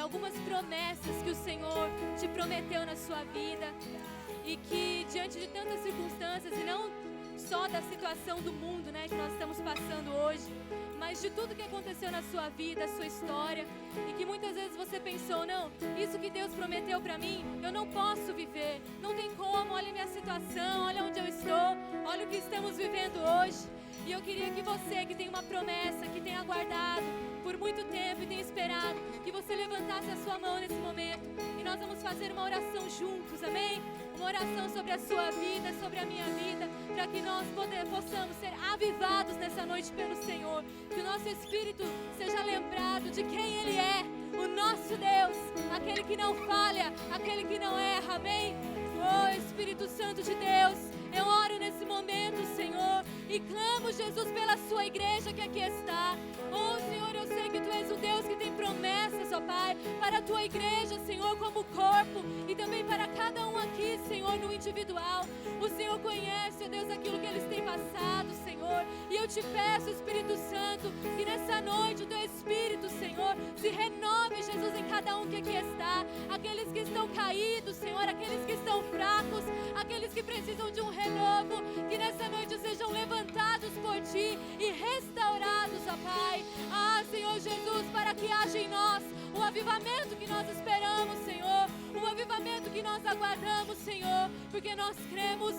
algumas promessas que o Senhor te prometeu na sua vida e que diante de tantas circunstâncias e não só da situação do mundo, né, que nós estamos passando hoje, mas de tudo que aconteceu na sua vida, a sua história, e que muitas vezes você pensou, não, isso que Deus prometeu para mim, eu não posso viver, não tem como, olha a minha situação, olha onde eu estou, olha o que estamos vivendo hoje. E eu queria que você, que tem uma promessa, que tem aguardado por muito tempo e tem esperado, que você levantasse a sua mão nesse momento e nós vamos fazer uma oração juntos, amém? Uma oração sobre a sua vida, sobre a minha vida, para que nós possamos ser avivados nessa noite pelo Senhor, que o nosso espírito seja lembrado de quem Ele é, o nosso Deus, aquele que não falha, aquele que não erra, amém? Oh, Espírito Santo de Deus, eu oro nesse momento, Senhor, e clamo, Jesus, pela sua igreja que aqui está. Oh, Senhor, eu sei que Tu és o Deus que tem promessas, ó Pai, para a Tua igreja, Senhor, como corpo, e também para cada um aqui, Senhor, no individual. O Senhor conhece, ó Deus, aquilo que eles têm passado, Senhor, e eu te peço, Espírito Santo, que nessa noite o Teu Espírito, Senhor, se renove, Jesus, em cada um que aqui está. Aqueles que estão caídos, Senhor, aqueles que estão fracos, aqueles que precisam de um renovo, que nessa noite sejam levantados por Ti e restaurados, ó Pai. Ah, Senhor Jesus, para que haja em nós o avivamento que nós esperamos, Senhor, o avivamento que nós aguardamos, Senhor, porque nós cremos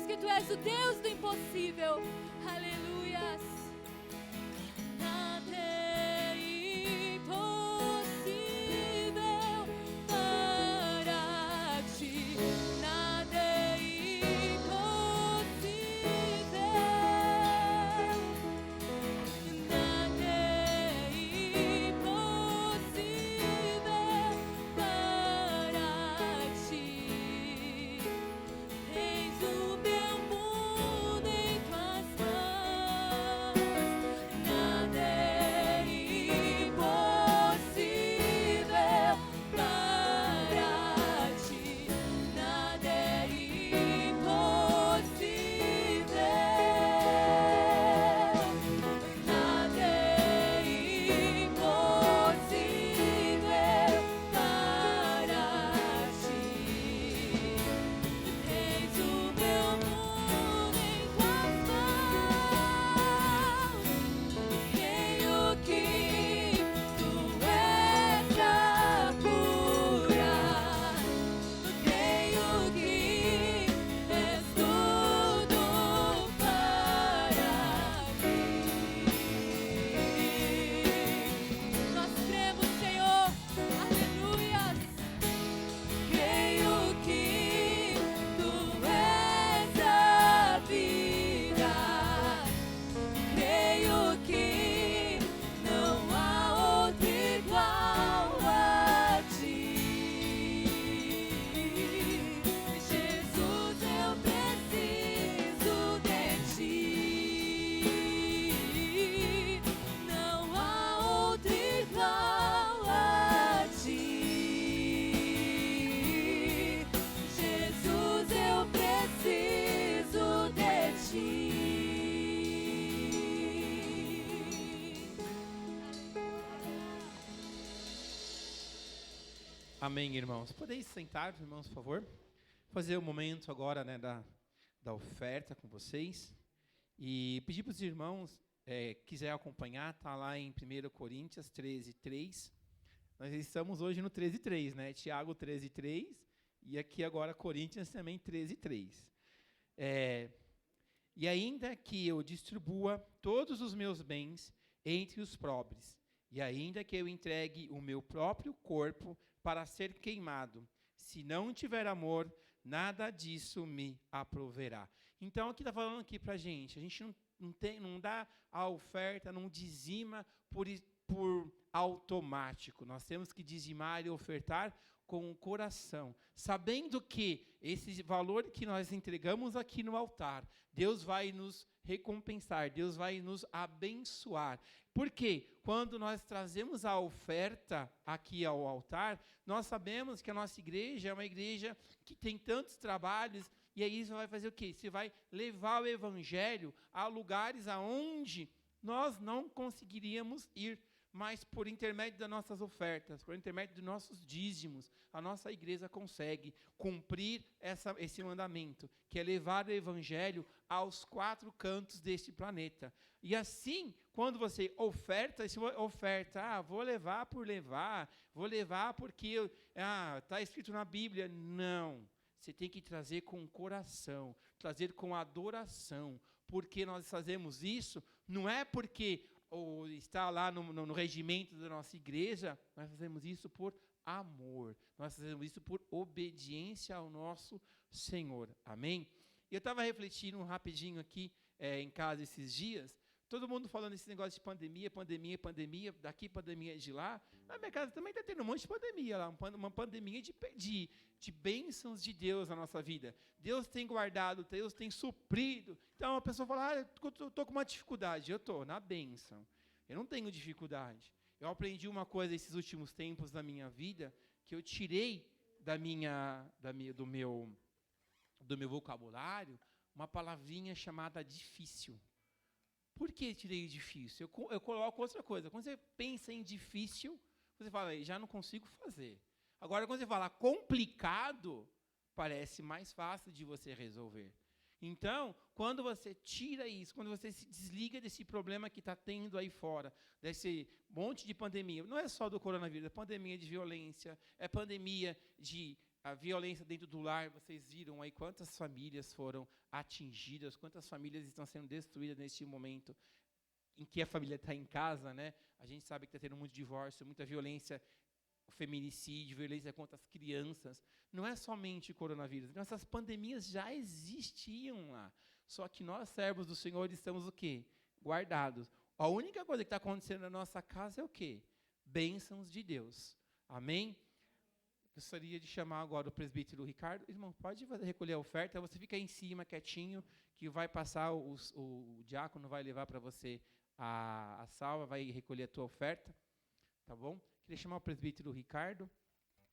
que Tu és o Deus do impossível. Aleluias. Nada é impossível para Ti. Nada é impossível. Nada é impossível para Ti. Tens o meu mundo em Tuas mãos. Nada é impossível para Ti. Nada é impossível. Nada é impossível para Ti. Tens o meu mundo em Tuas mãos. Creio que Tu és a cura. Creio que és tudo para mim. Nós cremos, Senhor. Aleluias. Creio que Tu és a vida. Creio que não há outro igual a Ti. Jesus, eu preciso de Ti. Não há outro igual a Ti. Jesus, eu preciso de Ti. Amém, irmãos. Podeis sentar, irmãos, por favor? Fazer o momento agora, né, da oferta com vocês. E pedir para os irmãos, quiser acompanhar, está lá em 1 Coríntios 13:3. Nós estamos hoje no 13:3, né? Tiago 13:3 e aqui agora Coríntios também 13:3. E ainda que eu distribua todos os meus bens entre os pobres, e ainda que eu entregue o meu próprio corpo para ser queimado, se não tiver amor, nada disso me aproverá. Então, aqui está falando aqui para a gente não dá a oferta, não dizima por automático. Nós temos que dizimar e ofertar com o coração, sabendo que esse valor que nós entregamos aqui no altar, Deus vai nos recompensar, Deus vai nos abençoar. Porque quando nós trazemos a oferta aqui ao altar, nós sabemos que a nossa igreja é uma igreja que tem tantos trabalhos, e aí você vai fazer o quê? Você vai levar o evangelho a lugares aonde nós não conseguiríamos ir. mas por intermédio das nossas ofertas, por intermédio dos nossos dízimos, a nossa igreja consegue cumprir esse mandamento, que é levar o evangelho aos 4 cantos deste planeta. E assim, quando você oferta, vou levar por levar, vou levar porque está escrito na Bíblia. Não, você tem que trazer com o coração, trazer com adoração, porque nós fazemos isso, não é porque está lá no regimento da nossa igreja, nós fazemos isso por amor, nós fazemos isso por obediência ao nosso Senhor, amém? Eu estava refletindo rapidinho aqui em casa esses dias, todo mundo falando esse negócio de pandemia, daqui pandemia de lá. Na minha casa também está tendo um monte de pandemia lá, uma pandemia de bênçãos de Deus na nossa vida. Deus tem guardado, Deus tem suprido. Então a pessoa fala, eu estou com uma dificuldade. Eu estou na bênção. Eu não tenho dificuldade. Eu aprendi uma coisa esses últimos tempos da minha vida, que eu tirei do meu vocabulário uma palavrinha chamada difícil. Por que tirei difícil? Eu coloco outra coisa. Quando você pensa em difícil, você fala, já não consigo fazer. Agora, quando você fala complicado, parece mais fácil de você resolver. Então, quando você tira isso, quando você se desliga desse problema que está tendo aí fora, desse monte de pandemia, não é só do coronavírus, é pandemia de violência, é pandemia de a violência dentro do lar. Vocês viram aí quantas famílias foram atingidas, quantas famílias estão sendo destruídas neste momento em que a família está em casa, né? A gente sabe que está tendo muito divórcio, muita violência, feminicídio, violência contra as crianças. Não é somente o coronavírus. Então, essas pandemias já existiam lá. Só que nós, servos do Senhor, estamos o quê? Guardados. A única coisa que está acontecendo na nossa casa é o quê? Bênçãos de Deus. Amém? Gostaria de chamar agora o presbítero Ricardo. Irmão, pode recolher a oferta. Você fica aí em cima, quietinho, que vai passar, o diácono vai levar para você a salva, vai recolher a tua oferta. Tá bom? Queria chamar o presbítero Ricardo.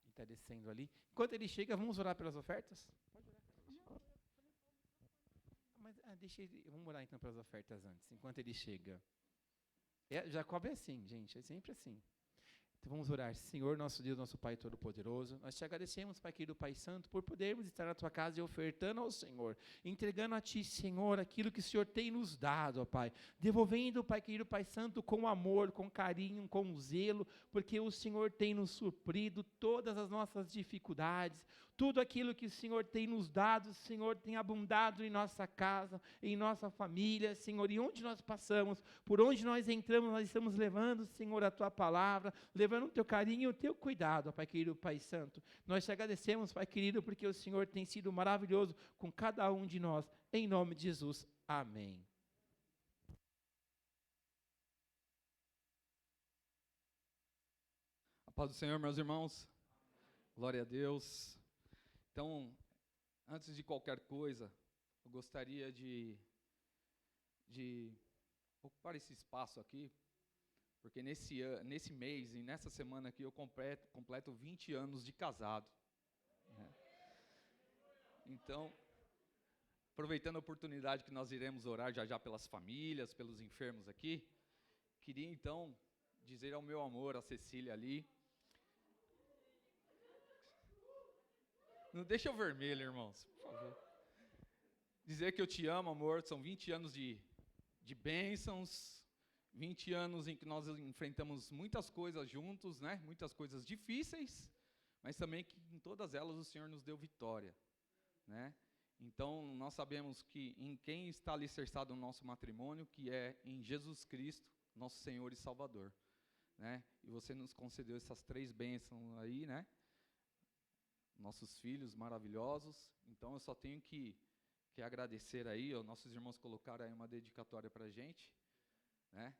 Ele está descendo ali. Enquanto ele chega, vamos orar pelas ofertas? Pode orar. Mas vamos orar então pelas ofertas antes, enquanto ele chega. Jacob é assim, gente, é sempre assim. Então vamos orar. Senhor, nosso Deus, nosso Pai Todo-Poderoso, nós te agradecemos, Pai querido, Pai Santo, por podermos estar na Tua casa e ofertando ao Senhor, entregando a Ti, Senhor, aquilo que o Senhor tem nos dado, ó Pai, devolvendo, Pai querido, Pai Santo, com amor, com carinho, com zelo, porque o Senhor tem nos suprido todas as nossas dificuldades, tudo aquilo que o Senhor tem nos dado, o Senhor tem abundado em nossa casa, em nossa família, Senhor, e onde nós passamos, por onde nós entramos, nós estamos levando, Senhor, a Tua palavra, levando o Teu carinho e o Teu cuidado, Pai querido, Pai Santo. Nós te agradecemos, Pai querido, porque o Senhor tem sido maravilhoso com cada um de nós, em nome de Jesus. Amém. A paz do Senhor, meus irmãos. Glória a Deus. Então, antes de qualquer coisa, eu gostaria de ocupar esse espaço aqui, porque nesse mês e nessa semana aqui eu completo 20 anos de casado. Né? Então, aproveitando a oportunidade que nós iremos orar já pelas famílias, pelos enfermos aqui, queria então dizer ao meu amor, a Cecília ali, não deixa eu vermelho, irmãos, por favor. Dizer que eu te amo, amor. São 20 anos de bênçãos, 20 anos em que nós enfrentamos muitas coisas juntos, né? Muitas coisas difíceis, mas também que em todas elas o Senhor nos deu vitória, né? Então, nós sabemos que em quem está alicerçado o nosso matrimônio, que é em Jesus Cristo, nosso Senhor e Salvador, né? E você nos concedeu essas 3 bênçãos aí, né? Nossos filhos maravilhosos. Então, eu só tenho que agradecer aí. Nossos irmãos colocaram aí uma dedicatória para a gente, né?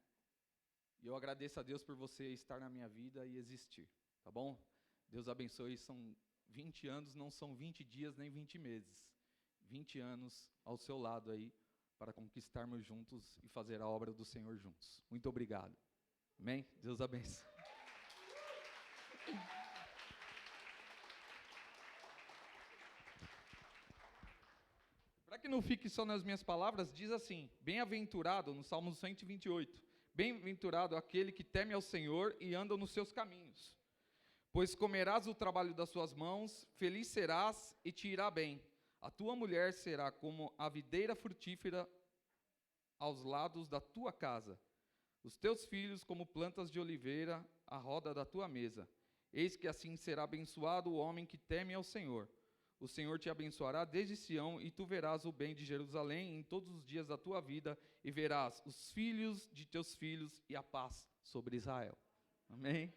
E eu agradeço a Deus por você estar na minha vida e existir, tá bom? Deus abençoe. São 20 anos, não são 20 dias nem 20 meses. 20 anos ao seu lado aí, para conquistarmos juntos e fazer a obra do Senhor juntos. Muito obrigado. Amém? Deus abençoe. Para que não fique só nas minhas palavras, diz assim: bem-aventurado, no Salmo 128, Bem-aventurado aquele que teme ao Senhor e anda nos seus caminhos. Pois comerás o trabalho das suas mãos, feliz serás e te irá bem. A tua mulher será como a videira frutífera aos lados da tua casa. Os teus filhos como plantas de oliveira à roda da tua mesa. Eis que assim será abençoado o homem que teme ao Senhor. O Senhor te abençoará desde Sião, e tu verás o bem de Jerusalém em todos os dias da tua vida, e verás os filhos de teus filhos e a paz sobre Israel. Amém?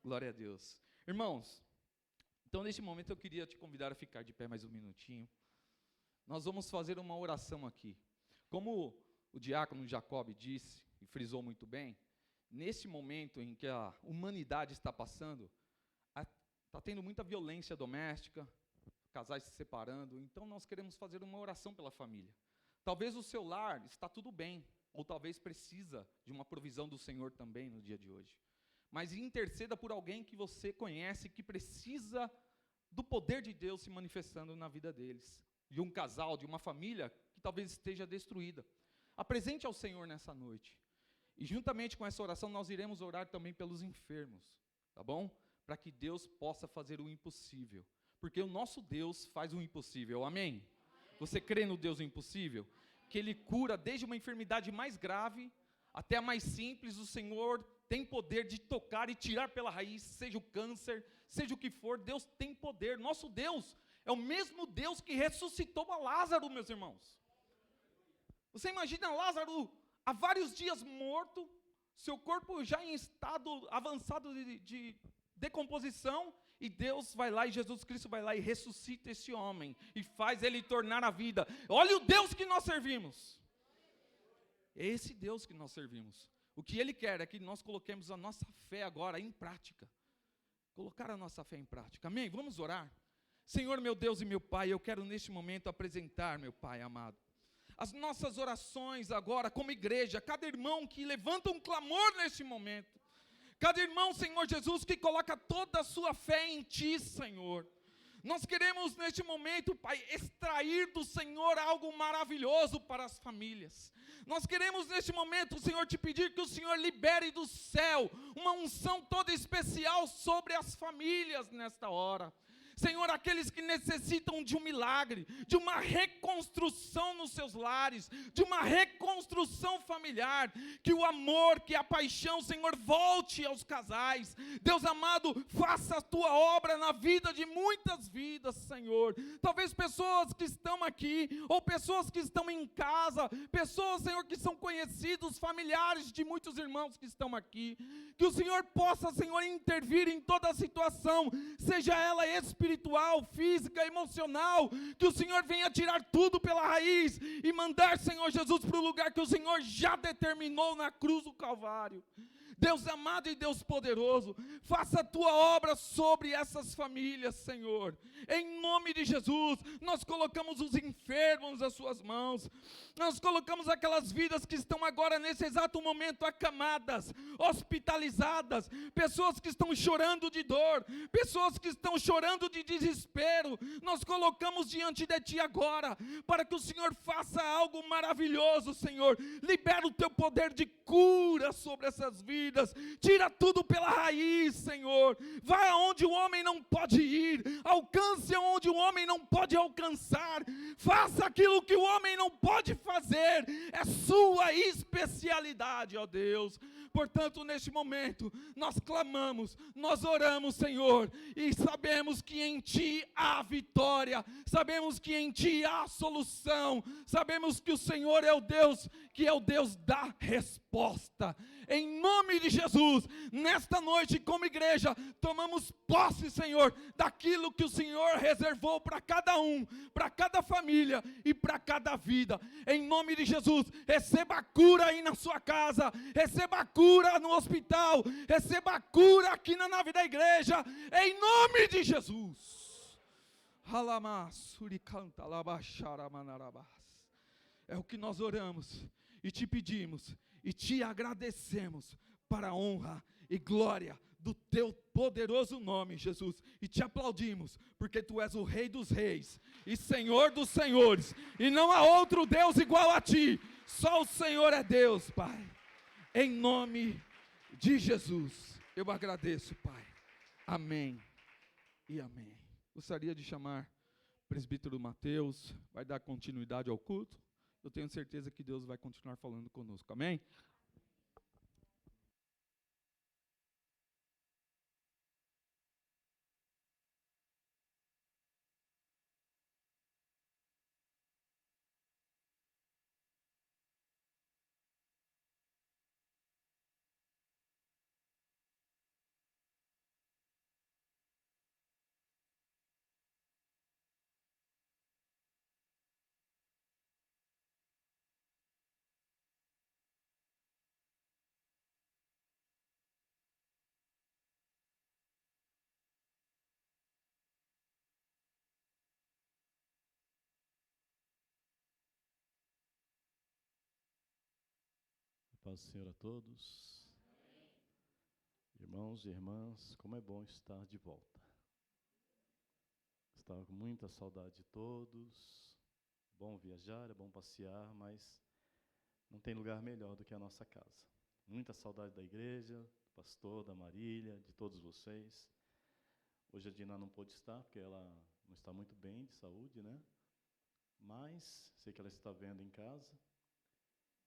Glória a Deus. Irmãos, então neste momento eu queria te convidar a ficar de pé mais um minutinho. Nós vamos fazer uma oração aqui. Como o diácono Jacob disse, e frisou muito bem, nesse momento em que a humanidade está passando, está tendo muita violência doméstica, casais se separando, então nós queremos fazer uma oração pela família. Talvez o seu lar está tudo bem, ou talvez precisa de uma provisão do Senhor também no dia de hoje. Mas interceda por alguém que você conhece, que precisa do poder de Deus se manifestando na vida deles. De um casal, de uma família que talvez esteja destruída. Apresente ao Senhor nessa noite. E juntamente com essa oração nós iremos orar também pelos enfermos, tá bom? Para que Deus possa fazer o impossível. Porque o nosso Deus faz o impossível, amém? Você crê no Deus impossível? Que Ele cura desde uma enfermidade mais grave até a mais simples. O Senhor tem poder de tocar e tirar pela raiz, seja o câncer, seja o que for, Deus tem poder. Nosso Deus é o mesmo Deus que ressuscitou a Lázaro, meus irmãos. Você imagina Lázaro há vários dias morto, seu corpo já em estado avançado de decomposição, e Deus vai lá, e Jesus Cristo vai lá e ressuscita esse homem, e faz ele tornar a vida. Olha o Deus que nós servimos. É esse Deus que nós servimos. O que Ele quer é que nós coloquemos a nossa fé agora em prática. Colocar a nossa fé em prática, amém? Vamos orar. Senhor, meu Deus e meu Pai, eu quero neste momento apresentar, meu Pai amado, as nossas orações agora como igreja, cada irmão que levanta um clamor neste momento, cada irmão, Senhor Jesus, que coloca toda a sua fé em Ti, Senhor. Nós queremos neste momento, Pai, extrair do Senhor algo maravilhoso para as famílias. Nós queremos neste momento, Senhor, te pedir que o Senhor libere do céu uma unção toda especial sobre as famílias nesta hora. Senhor, aqueles que necessitam de um milagre, de uma reconstrução nos seus lares, de uma reconstrução familiar, que o amor, que a paixão, Senhor, volte aos casais. Deus amado, faça a Tua obra na vida de muitas vidas, Senhor. Talvez pessoas que estão aqui, ou pessoas que estão em casa, pessoas, Senhor, que são conhecidos, familiares de muitos irmãos que estão aqui. Que o Senhor possa, Senhor, intervir em toda a situação, seja ela espiritual, física, emocional, que o Senhor venha tirar tudo pela raiz e mandar, Senhor Jesus, para o lugar que o Senhor já determinou na cruz do Calvário. Deus amado e Deus poderoso, faça a Tua obra sobre essas famílias, Senhor. Em nome de Jesus, nós colocamos os enfermos nas Suas mãos. Nós colocamos aquelas vidas que estão agora nesse exato momento acamadas, hospitalizadas, pessoas que estão chorando de dor, pessoas que estão chorando de desespero. Nós colocamos diante de Ti agora, para que o Senhor faça algo maravilhoso, Senhor. Libera o Teu poder de cura sobre essas vidas. Tira tudo pela raiz, Senhor. Vai aonde o homem não pode ir, alcance aonde o homem não pode alcançar, faça aquilo que o homem não pode fazer, é Sua especialidade, ó Deus. Portanto, neste momento, nós clamamos, nós oramos, Senhor, e sabemos que em Ti há vitória, sabemos que em Ti há solução, sabemos que o Senhor é o Deus, que é o Deus da resposta. Em nome de Jesus, nesta noite, como igreja, tomamos posse, Senhor, daquilo que o Senhor reservou para cada um, para cada família e para cada vida. Em nome de Jesus, receba a cura aí na sua casa, receba a cura no hospital, receba a cura aqui na nave da igreja, em nome de Jesus. É o que nós oramos e te pedimos e te agradecemos para a honra e glória do Teu poderoso nome, Jesus. E te aplaudimos, porque Tu és o Rei dos Reis e Senhor dos Senhores, e não há outro Deus igual a Ti. Só o Senhor é Deus, Pai. Em nome de Jesus, eu agradeço, Pai. Amém e amém. Gostaria de chamar o presbítero Mateus, vai dar continuidade ao culto. Eu tenho certeza que Deus vai continuar falando conosco. Amém? Paz do Senhor a todos. Irmãos e irmãs, como é bom estar de volta. Estava com muita saudade de todos. Bom viajar, é bom passear, mas não tem lugar melhor do que a nossa casa. Muita saudade da igreja, do pastor, da Marília, de todos vocês. Hoje a Dina não pôde estar, porque ela não está muito bem de saúde, né? Mas sei que ela está vendo em casa.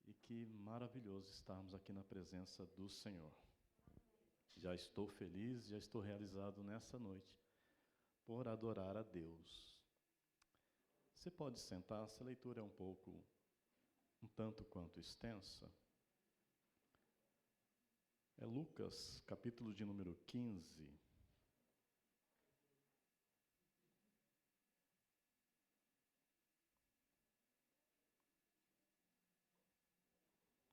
E que maravilhoso estarmos aqui na presença do Senhor. Já estou feliz, já estou realizado nessa noite por adorar a Deus. Você pode sentar, essa leitura é um tanto quanto extensa. É Lucas, capítulo de número 15.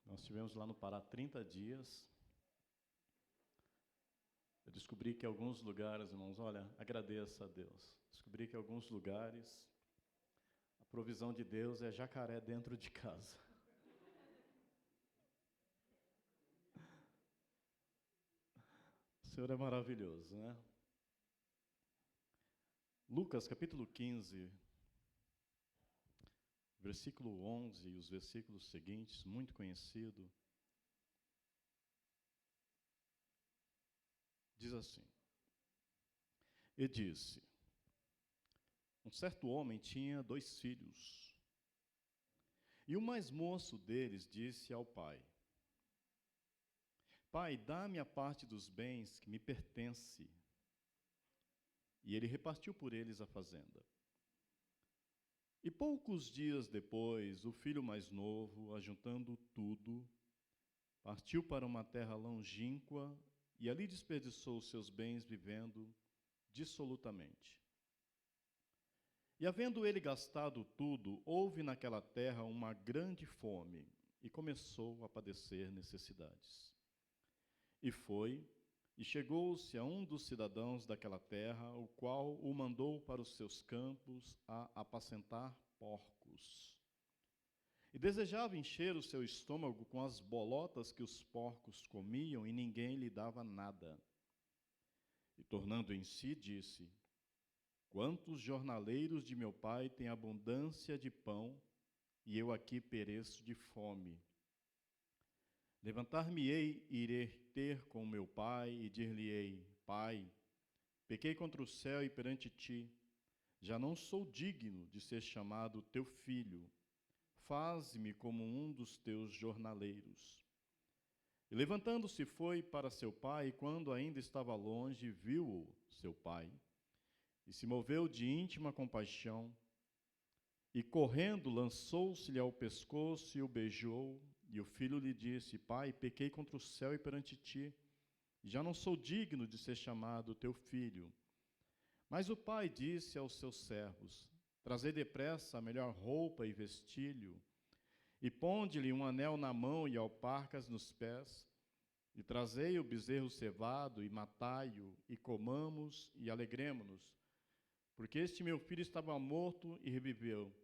Nós estivemos lá no Pará 30 dias. Eu descobri que alguns lugares, irmãos, olha, agradeça a Deus. Descobri que alguns lugares, a provisão de Deus é jacaré dentro de casa. O Senhor é maravilhoso, né? Lucas, capítulo 15, versículo 11 e os versículos seguintes, muito conhecido. Diz assim: E disse: Um certo homem tinha 2 filhos. E o mais moço deles disse ao pai: Pai, dá-me a parte dos bens que me pertence. E ele repartiu por eles a fazenda. E poucos dias depois, o filho mais novo, ajuntando tudo, partiu para uma terra longínqua e ali desperdiçou os seus bens vivendo dissolutamente. E havendo ele gastado tudo, houve naquela terra uma grande fome e começou a padecer necessidades. E foi, e chegou-se a um dos cidadãos daquela terra, o qual o mandou para os seus campos a apacentar porcos. E desejava encher o seu estômago com as bolotas que os porcos comiam, e ninguém lhe dava nada. E tornando em si, disse: Quantos jornaleiros de meu pai têm abundância de pão, e eu aqui pereço de fome. Levantar-me-ei e irei ter com meu pai, e dir-lhe-ei: Pai, pequei contra o céu e perante ti, já não sou digno de ser chamado teu filho. Faze-me como um dos teus jornaleiros. E levantando-se foi para seu pai, e quando ainda estava longe, viu-o seu pai, e se moveu de íntima compaixão, e correndo lançou-se-lhe ao pescoço e o beijou. E o filho lhe disse: Pai, pequei contra o céu e perante ti, e já não sou digno de ser chamado teu filho. Mas o pai disse aos seus servos: Trazei depressa a melhor roupa e vestilho, e ponde-lhe um anel na mão e alparcas nos pés, e trazei o bezerro cevado, e matai-o, e comamos, e alegremo-nos, porque este meu filho estava morto e reviveu,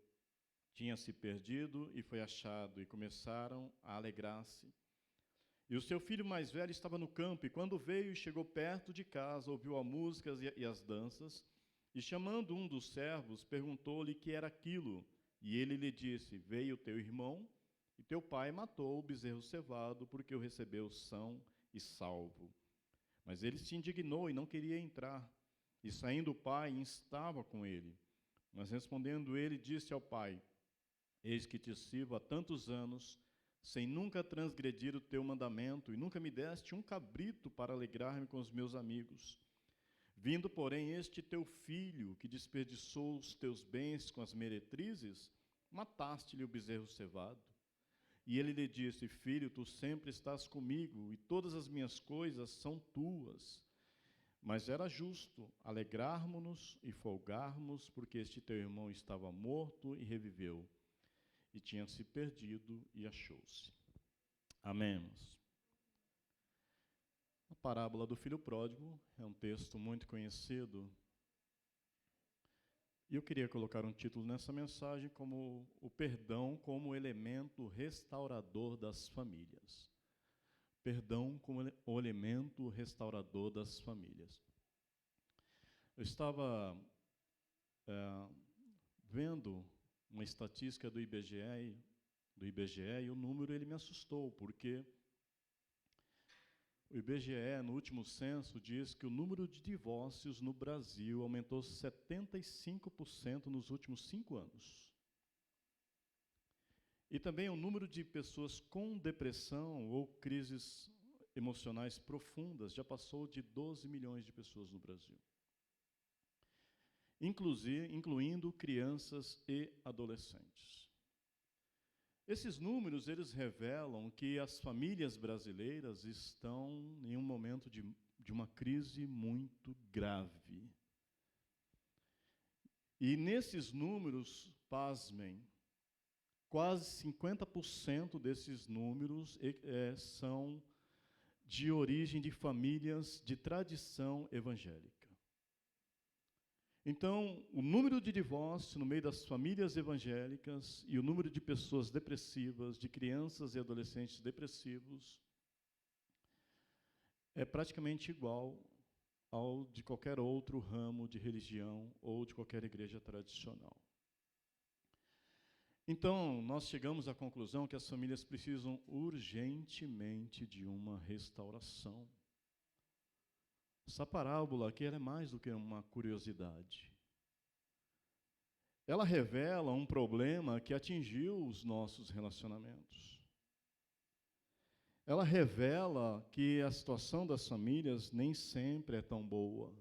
tinha-se perdido e foi achado, e começaram a alegrar-se. E o seu filho mais velho estava no campo, e quando veio e chegou perto de casa, ouviu as músicas e as danças, e chamando um dos servos, perguntou-lhe que era aquilo. E ele lhe disse: Veio teu irmão, E teu pai matou o bezerro cevado, porque o recebeu são e salvo. Mas ele se indignou e não queria entrar. E saindo o pai, instava com ele. Mas respondendo ele, disse ao pai: eis que te sirvo há tantos anos, sem nunca transgredir o teu mandamento, e nunca me deste um cabrito para alegrar-me com os meus amigos. Vindo, porém, este teu filho, que desperdiçou os teus bens com as meretrizes, mataste-lhe o bezerro cevado. E ele lhe disse: filho, tu sempre estás comigo, e todas as minhas coisas são tuas. Mas era justo alegrarmos-nos e folgarmos, porque este teu irmão estava morto e reviveu, e tinha se perdido e achou-se. Amém. A parábola do filho pródigo é um texto muito conhecido. E eu queria colocar um título nessa mensagem como o perdão como elemento restaurador das famílias. Perdão como o elemento restaurador das famílias. Eu estava vendo uma estatística do IBGE, e o número ele me assustou, porque o IBGE, no último censo, diz que o número de divórcios no Brasil aumentou 75% nos últimos 5 anos. E também o número de pessoas com depressão ou crises emocionais profundas já passou de 12 milhões de pessoas no Brasil, incluindo crianças e adolescentes. Esses números, eles revelam que as famílias brasileiras estão em um momento de uma crise muito grave. E nesses números, pasmem, quase 50% desses números são de origem de famílias de tradição evangélica. Então, o número de divórcios no meio das famílias evangélicas e o número de pessoas depressivas, de crianças e adolescentes depressivos, é praticamente igual ao de qualquer outro ramo de religião ou de qualquer igreja tradicional. Então, nós chegamos à conclusão que as famílias precisam urgentemente de uma restauração. Essa parábola aqui ela é mais do que uma curiosidade. Ela revela um problema que atingiu os nossos relacionamentos. Ela revela que a situação das famílias nem sempre é tão boa,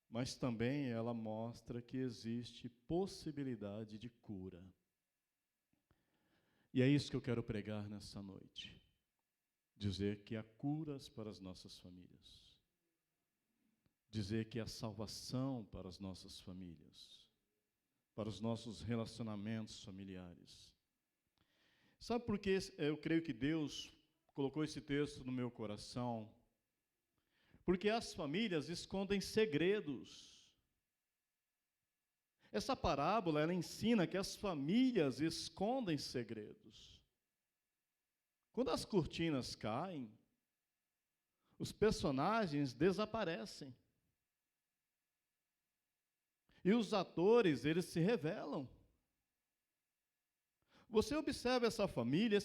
mas também ela mostra que existe possibilidade de cura. E é isso que eu quero pregar nessa noite. Dizer que há curas para as nossas famílias. Dizer que há salvação para as nossas famílias, para os nossos relacionamentos familiares. Sabe por que eu creio que Deus colocou esse texto no meu coração? Porque as famílias escondem segredos. Essa parábola, ela ensina que as famílias escondem segredos. Quando as cortinas caem, os personagens desaparecem. E os atores, eles se revelam. Você observa essa família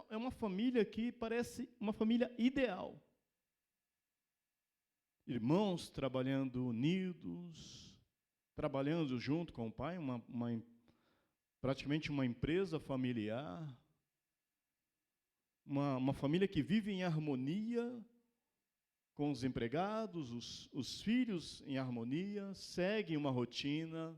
é uma família que parece uma família ideal. Irmãos trabalhando unidos, trabalhando junto com o pai, praticamente uma empresa familiar, uma família que vive em harmonia com os empregados, os filhos em harmonia, seguem uma rotina,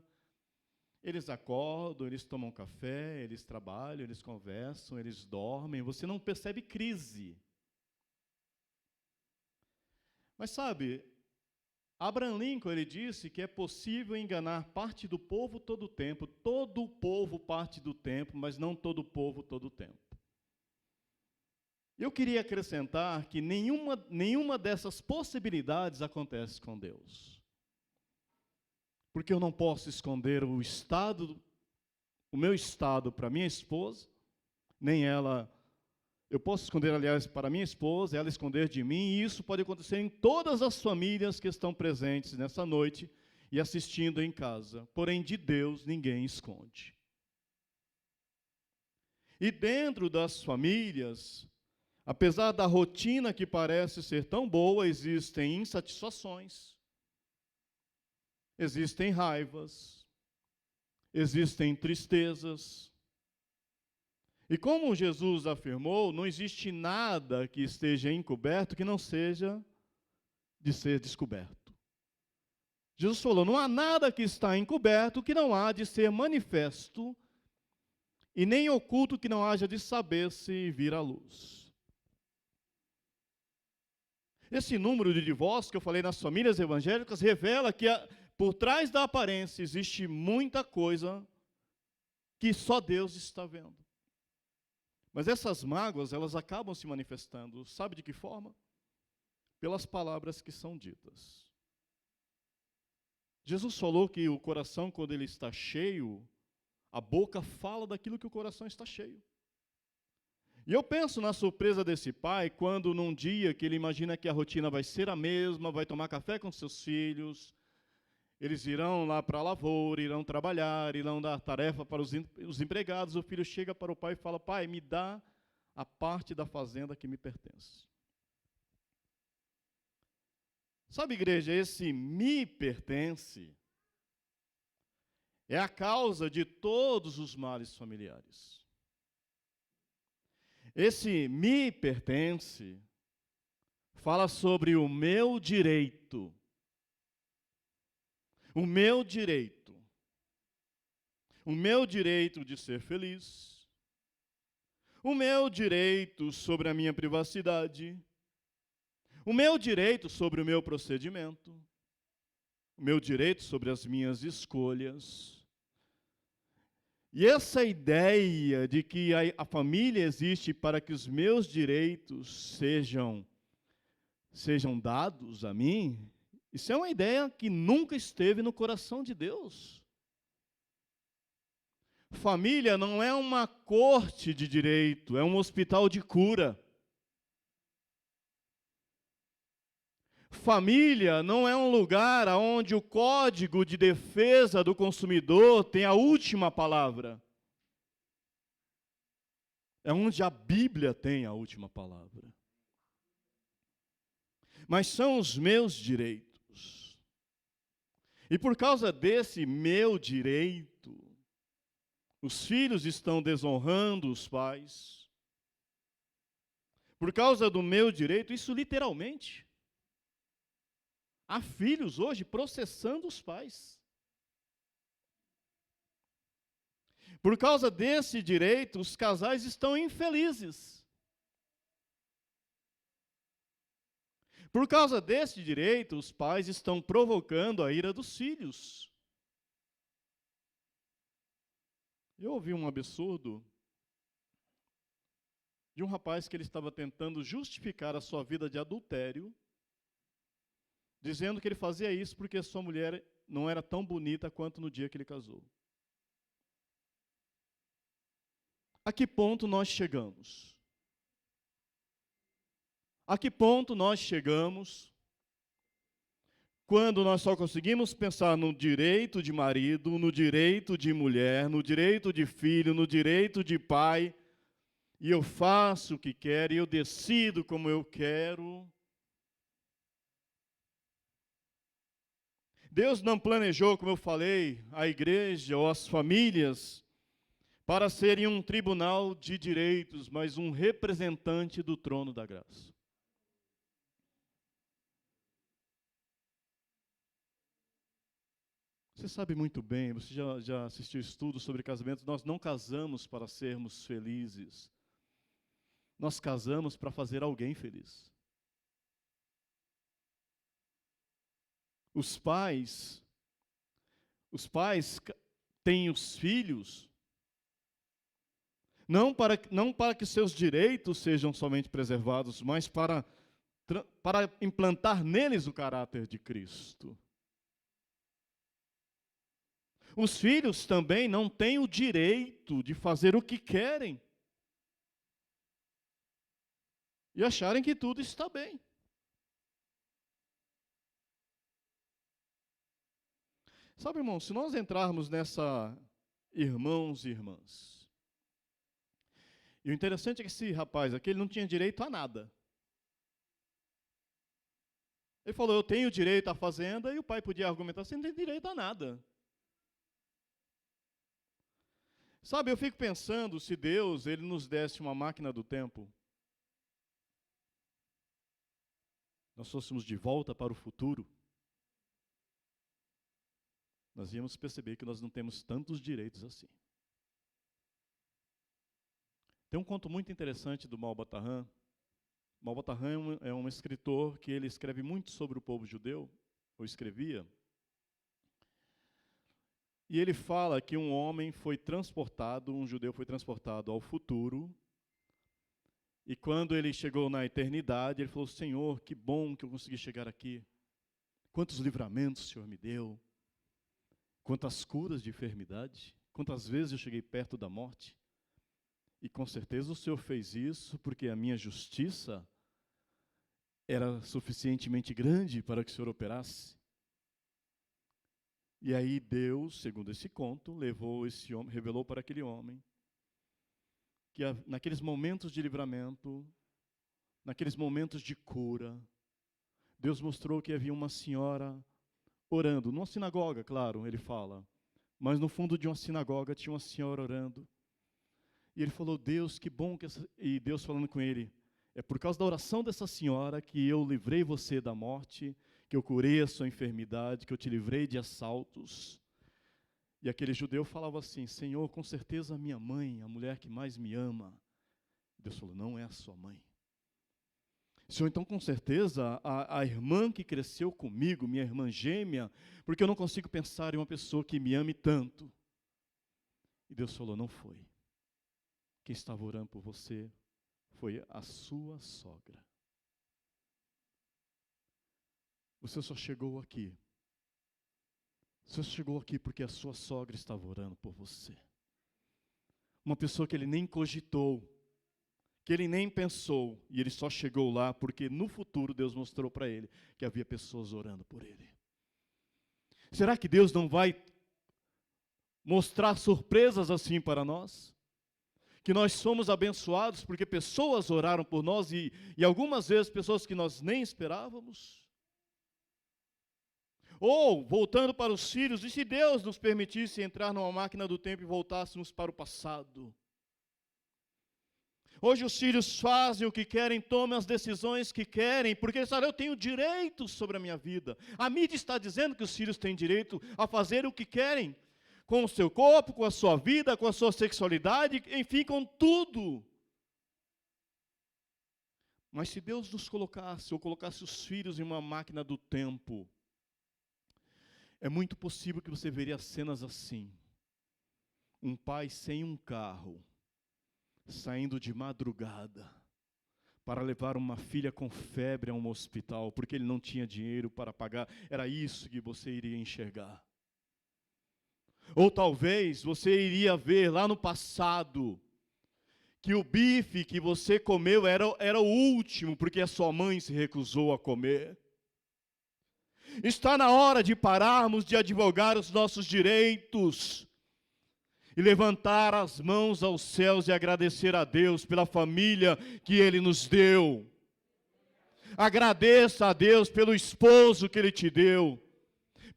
eles acordam, eles tomam café, eles trabalham, eles conversam, eles dormem, você não percebe crise. Mas sabe, Abraham Lincoln, ele disse que é possível enganar parte do povo todo o tempo, todo o povo parte do tempo, mas não todo o povo todo o tempo. Eu queria acrescentar que nenhuma dessas possibilidades acontece com Deus. Porque eu não posso esconder o meu estado para minha esposa, nem ela. Eu posso esconder, aliás, para minha esposa, ela esconder de mim, e isso pode acontecer em todas as famílias que estão presentes nessa noite e assistindo em casa. Porém, de Deus ninguém esconde. E dentro das famílias, apesar da rotina que parece ser tão boa, existem insatisfações, existem raivas, existem tristezas. E como Jesus afirmou, não existe nada que esteja encoberto que não seja de ser descoberto. Jesus falou, não há nada que está encoberto que não há de ser manifesto, e nem oculto que não haja de saber-se vir à luz. Esse número de divórcios que eu falei nas famílias evangélicas revela que por trás da aparência existe muita coisa que só Deus está vendo. Mas essas mágoas, elas acabam se manifestando, sabe de que forma? Pelas palavras que são ditas. Jesus falou que o coração, quando ele está cheio, a boca fala daquilo que o coração está cheio. E eu penso na surpresa desse pai, quando num dia que ele imagina que a rotina vai ser a mesma, vai tomar café com seus filhos, eles irão lá para a lavoura, irão trabalhar, irão dar tarefa para os empregados. O filho chega para o pai e fala, pai, me dá a parte da fazenda que me pertence. Sabe, igreja, esse me pertence é a causa de todos os males familiares. Esse me pertence fala sobre o meu direito. O meu direito. O meu direito de ser feliz. O meu direito sobre a minha privacidade. O meu direito sobre o meu procedimento. O meu direito sobre as minhas escolhas. E essa ideia de que a família existe para que os meus direitos sejam dados a mim, isso é uma ideia que nunca esteve no coração de Deus. Família não é uma corte de direito, é um hospital de cura. Família não é um lugar onde o Código de Defesa do Consumidor tem a última palavra. É onde a Bíblia tem a última palavra. Mas são os meus direitos. E por causa desse meu direito, os filhos estão desonrando os pais. Por causa do meu direito, isso literalmente. Há filhos hoje processando os pais. Por causa desse direito, os casais estão infelizes. Por causa desse direito, os pais estão provocando a ira dos filhos. Eu ouvi um absurdo de um rapaz que ele estava tentando justificar a sua vida de adultério, dizendo que ele fazia isso porque a sua mulher não era tão bonita quanto no dia que ele casou. A que ponto nós chegamos? A que ponto nós chegamos quando nós só conseguimos pensar no direito de marido, no direito de mulher, no direito de filho, no direito de pai, e eu faço o que quero, e eu decido como eu quero? Deus não planejou, como eu falei, a igreja ou as famílias para serem um tribunal de direitos, mas um representante do trono da graça. Você sabe muito bem, você já assistiu estudos sobre casamento, nós não casamos para sermos felizes. Nós casamos para fazer alguém feliz. Os pais têm os filhos não para que seus direitos sejam somente preservados, mas para implantar neles o caráter de Cristo. Os filhos também não têm o direito de fazer o que querem e acharem que tudo está bem. Sabe, irmão, se nós entrarmos nessa, irmãos e irmãs, E o interessante é que esse rapaz aqui, ele não tinha direito a nada. Ele falou, eu tenho direito à fazenda, e o pai podia argumentar, você não tem direito a nada. Sabe, eu fico pensando, se Deus ele nos desse uma máquina do tempo, nós fôssemos de volta para o futuro, nós íamos perceber que nós não temos tantos direitos assim. Tem um conto muito interessante do Malbataan. Malbataan é um escritor que ele escreve muito sobre o povo judeu, ou escrevia. E ele fala que um homem foi transportado, um judeu foi transportado ao futuro, e quando ele chegou na eternidade, ele falou, Senhor, que bom que eu consegui chegar aqui. Quantos livramentos o Senhor me deu. Quantas curas de enfermidade. Quantas vezes eu cheguei perto da morte. E com certeza o Senhor fez isso porque a minha justiça era suficientemente grande para que o Senhor operasse. E aí Deus, segundo esse conto, levou esse homem, revelou para aquele homem que naqueles momentos de livramento, naqueles momentos de cura, Deus mostrou que havia uma senhora orando, numa sinagoga, claro, ele fala, mas no fundo de uma sinagoga tinha uma senhora orando. E ele falou, Deus, que bom que e Deus falando com ele, é por causa da oração dessa senhora que eu livrei você da morte, que eu curei a sua enfermidade, que eu te livrei de assaltos. E aquele judeu falava assim, Senhor, com certeza a minha mãe, a mulher que mais me ama. Deus falou, não é a sua mãe. Senhor, então com certeza a irmã que cresceu comigo, minha irmã gêmea, porque eu não consigo pensar em uma pessoa que me ame tanto. E Deus falou, não foi. Quem estava orando por você foi a sua sogra. Você só chegou aqui. Você chegou aqui porque a sua sogra estava orando por você. Uma pessoa que ele nem cogitou, que ele nem pensou, e ele só chegou lá porque no futuro Deus mostrou para ele que havia pessoas orando por ele. Será que Deus não vai mostrar surpresas assim para nós? Que nós somos abençoados porque pessoas oraram por nós e algumas vezes pessoas que nós nem esperávamos? Ou, voltando para os filhos, e se Deus nos permitisse entrar numa máquina do tempo e voltássemos para o passado? Hoje os filhos fazem o que querem, tomam as decisões que querem, porque eles falam, eu tenho direito sobre a minha vida. A mídia está dizendo que os filhos têm direito a fazer o que querem, com o seu corpo, com a sua vida, com a sua sexualidade, enfim, com tudo. Mas se Deus nos colocasse, ou colocasse os filhos em uma máquina do tempo, é muito possível que você veria cenas assim. Um pai sem um carro, saindo de madrugada, para levar uma filha com febre a um hospital, porque ele não tinha dinheiro para pagar. Era isso que você iria enxergar. Ou talvez você iria ver lá no passado, que o bife que você comeu era o último, porque a sua mãe se recusou a comer. Está na hora de pararmos de advogar os nossos direitos e levantar as mãos aos céus e agradecer a Deus pela família que Ele nos deu. Agradeça a Deus pelo esposo que Ele te deu,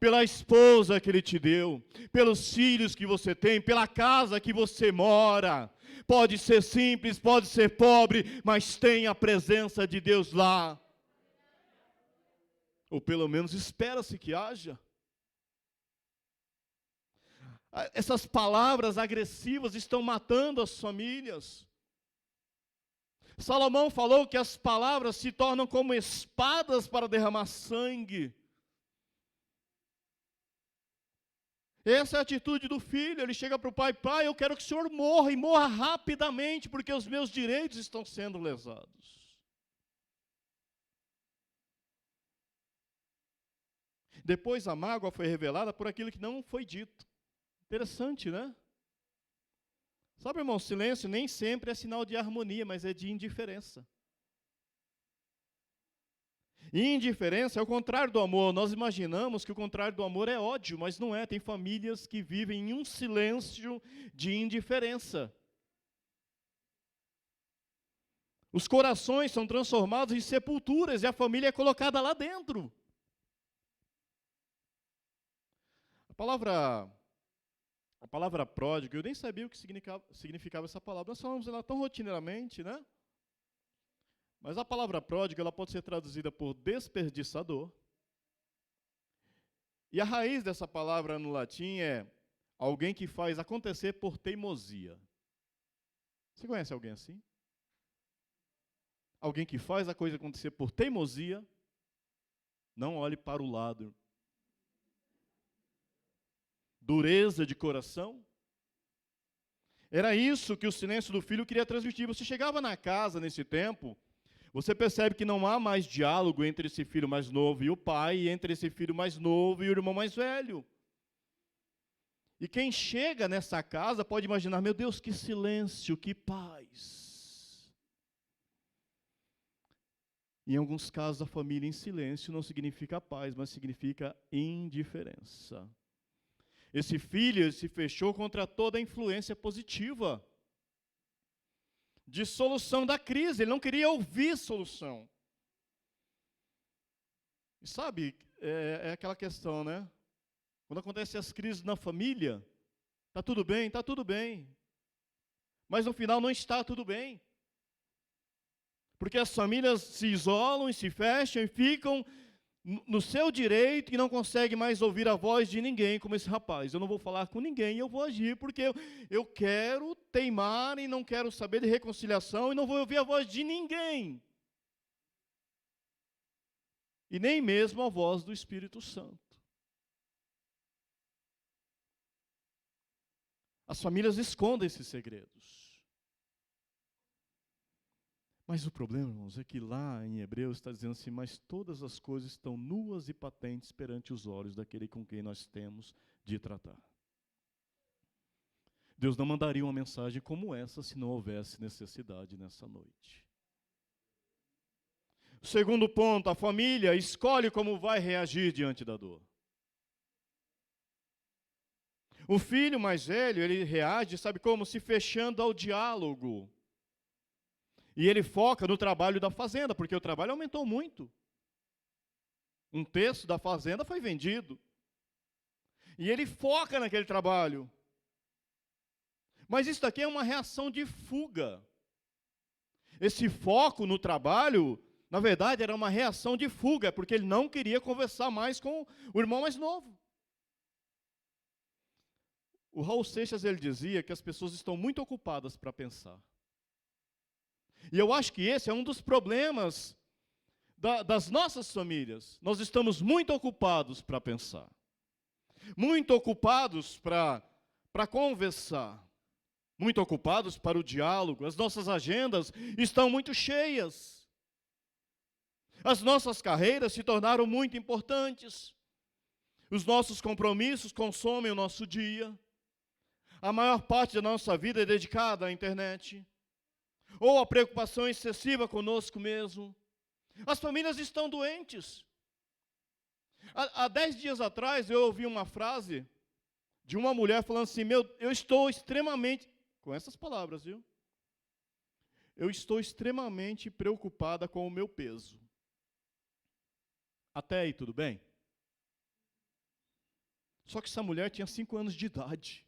pela esposa que Ele te deu, pelos filhos que você tem, pela casa que você mora. Pode ser simples, pode ser pobre, mas tem a presença de Deus lá. Ou pelo menos espera-se que haja. Essas palavras agressivas estão matando as famílias. Salomão falou que as palavras se tornam como espadas para derramar sangue. Essa é a atitude do filho. Ele chega para o pai, pai, eu quero que o senhor morra, e morra rapidamente, porque os meus direitos estão sendo lesados. Depois a mágoa foi revelada por aquilo que não foi dito. Interessante, né? Sabe, irmão, silêncio nem sempre é sinal de harmonia, mas é de indiferença. Indiferença é o contrário do amor. Nós imaginamos que o contrário do amor é ódio, mas não é. Tem famílias que vivem em um silêncio de indiferença. Os corações são transformados em sepulturas e a família é colocada lá dentro. A palavra pródigo, eu nem sabia o que significava essa palavra. Nós falamos ela tão rotineiramente, né? Mas a palavra pródigo, ela pode ser traduzida por desperdiçador. E a raiz dessa palavra no latim é alguém que faz acontecer por teimosia. Você conhece alguém assim? Alguém que faz a coisa acontecer por teimosia, não olhe para o lado. Dureza de coração. Era isso que o silêncio do filho queria transmitir. Você chegava na casa nesse tempo, você percebe que não há mais diálogo entre esse filho mais novo e o pai, e entre esse filho mais novo e o irmão mais velho. E quem chega nessa casa pode imaginar, meu Deus, que silêncio, que paz. Em alguns casos, a família em silêncio não significa paz, mas significa indiferença. Esse filho se fechou contra toda a influência positiva de solução da crise. Ele não queria ouvir solução. E sabe, é aquela questão, né? Quando acontecem as crises na família, está tudo bem? Está tudo bem. Mas no final não está tudo bem. Porque as famílias se isolam e se fecham e ficam no seu direito e não conseguem mais ouvir a voz de ninguém, como esse rapaz. Eu não vou falar com ninguém, eu vou agir, porque eu quero teimar e não quero saber de reconciliação e não vou ouvir a voz de ninguém. E nem mesmo a voz do Espírito Santo. As famílias escondem esses segredos. Mas o problema, irmãos, é que lá em Hebreus está dizendo assim, mas todas as coisas estão nuas e patentes perante os olhos daquele com quem nós temos de tratar. Deus não mandaria uma mensagem como essa se não houvesse necessidade nessa noite. O segundo ponto, a família escolhe como vai reagir diante da dor. O filho mais velho, ele reage, sabe como? Se fechando ao diálogo. E ele foca no trabalho da fazenda, porque o trabalho aumentou muito. Um terço da fazenda foi vendido. E ele foca naquele trabalho. Mas isso daqui é uma reação de fuga. Esse foco no trabalho, na verdade, era uma reação de fuga, porque ele não queria conversar mais com o irmão mais novo. O Raul Seixas, ele dizia que as pessoas estão muito ocupadas para pensar. E eu acho que esse é um dos problemas das nossas famílias. Nós estamos muito ocupados para pensar. Muito ocupados para conversar. Muito ocupados para o diálogo. As nossas agendas estão muito cheias. As nossas carreiras se tornaram muito importantes. Os nossos compromissos consomem o nosso dia. A maior parte da nossa vida é dedicada à internet. Ou a preocupação excessiva conosco mesmo. As famílias estão doentes. Há 10 dias atrás eu ouvi uma frase de uma mulher falando assim, eu estou extremamente, com essas palavras, viu? Eu estou extremamente preocupada com o meu peso. Até aí, tudo bem? Só que essa mulher tinha 5 anos de idade.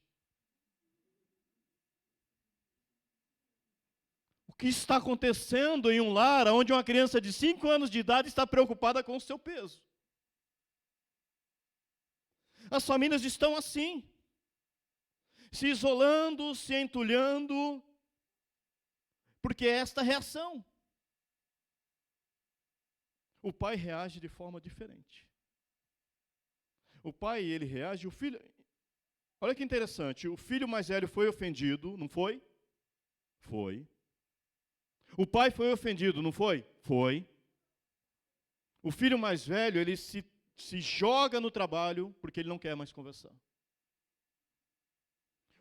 O que está acontecendo em um lar onde uma criança de 5 anos de idade está preocupada com o seu peso? As famílias estão assim, se isolando, se entulhando, porque é esta reação. O pai reage de forma diferente. O pai, ele reage, o filho... Olha que interessante, o filho mais velho foi ofendido, não foi? Foi. O pai foi ofendido, não foi? Foi. O filho mais velho, ele se joga no trabalho porque ele não quer mais conversar.